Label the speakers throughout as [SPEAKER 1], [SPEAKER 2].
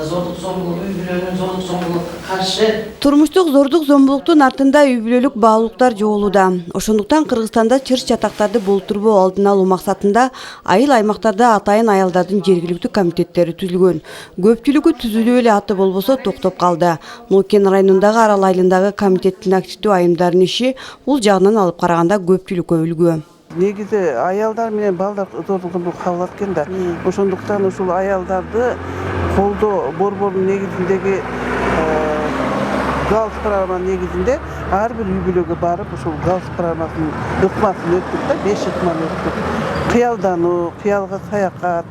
[SPEAKER 1] зордук зомбулук, үй бүлөнүн зордук зомбулукка каршы.
[SPEAKER 2] Турмуштук зордук зомбулуктун артында үй бүлөлүк баалуулуктар жоолууда. Ошондуктан Кыргызстанда чыр чатактарды болтурбоо алдын алуу максатында айыл аймактарда атайын аялдардын жергиликтүү комитеттери түзүлгөн. Көпчүлүгү түзүлүп эле аты болбосо токтоп калды. Нукен районундагы Арал айылындагы комитеттин активдүү айымдарынын иши бул жагынан алып караганда көпчүлүккө үлгү.
[SPEAKER 3] Негизи аялдар менен балдар зордук зомбулук кабыл экен да. Ошондуктан ушул аялдарды колдоо борбордун негизиндеги галс программа негизинде ар бир үй бүлөгө барып ушул галс программасынын ыкмасын өттүк да, 5 ыкманы өттүк. Кыялдануу, кыялга саякат,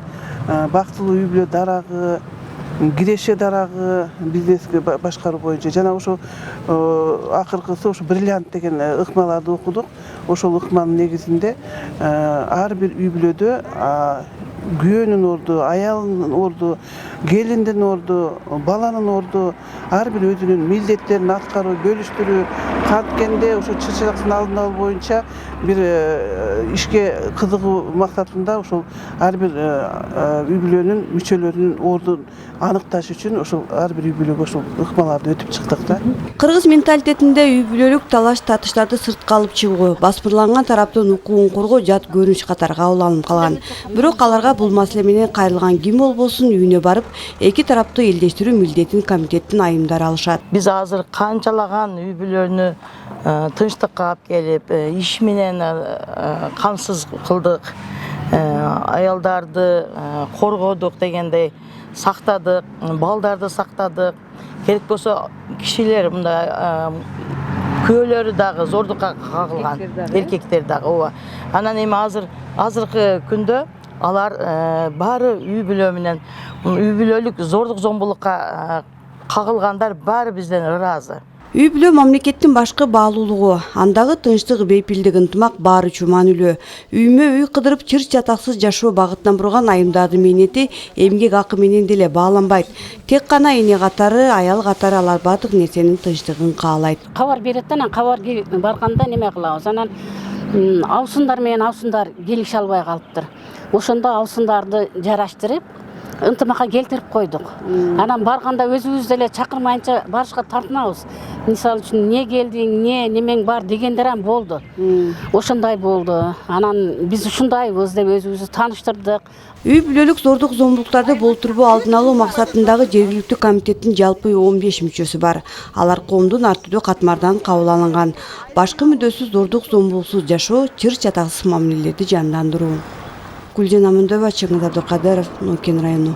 [SPEAKER 3] бактылуу үй бүлө дарагы, киреше дарагы, бизнеске башкаруу боюнча жана ошо акыркысы ошо бриллиант деген ыкмаларды окудук. Ошол ыкманын негизинде ар бир үй бүлөдө күйөөнүн орду, аялынын орду, келиндин орду, баланын орду ар бир өзүнүн милдеттерин аткаруу, бөлүштүрүү, канткенде ошо чыр-чатактын алдын алуу боюнча бир ишке кызыгуу максатында ошол ар бир үй бүлөнүн мүчөлөрүнүн ордун аныкташ үчүн ошол ар бир үй бүлөгө ошол ыкмаларды өтүп чыктык да.
[SPEAKER 2] Кыргыз менталитетинде үй бүлөлүк талаш татыштарды сыртка алып чыгуу, басмырланган тараптын укугун коргоо жат көрүнүш катары кабыл алынып калган. Бирок аларга бул маселе менен кайрылган ким болбосун үйүнө барып, эки тараптуу элдештирүү милдетин комитеттин айымдары алышат.
[SPEAKER 4] Биз азыр канчалаган үй бүлөнү тынчтыкка алып келип, иш менен камсыз кылдык, аялдарды коргодук дегендей сактадык, балдарды сактадык. Керек болсо кишилер мындай күйөөлөрү дагы зордукка кагылган, эркектер дагы ооба. Анан эми азыркы күндө алар баары үй бүлө менен үй бүлөлүк зордук зомбулукка кагылгандар баары бизден ыраазы.
[SPEAKER 2] Үй бүлө мамлекеттин башкы баалуулугу, андагы тынчтык, бейпилдик, ынтымак баары үчүн маанилүү. Үймө үй кыдырып чыр чатаксыз жашоо багытынан бурган айымдардын мээнети эмгек акы менен деле бааланбайт. Тек гана эне катары, аял катары алар баардык нерсенин тынчтыгын каалайт.
[SPEAKER 5] Кабар берет да, анан кабар барганда неме кылабыз. Анан абысындар менен абысындар келише албай калыптыр. Ошондо абысындарды жараштырып ынтымакка келтирип койдук. Анан барганда өзүбүз деле чакырмайынча барышка тартынабыз. Мисалы үчүн эмне келдиң, немең бар дегендер ham болду. Ошондой болду. Анан биз ушундайбыз деп өзүбүздү тааныштырдык.
[SPEAKER 2] Үй бүлөлүк зордук зомбулуктарды болтурбоо алдын алуу максатындагы жергиликтүү комитеттин жалпы 15 мүчөсү бар. Алар коомдун ар түрдүү катмардан кабыл алынган. Башкы мүддөсү зордук зомбулуксуз жашоо, чыр чатаксыз мамилелерди жандандыруу. Гүлжан Амандова, Чыңгыз Абдыкадыров, Нукен району.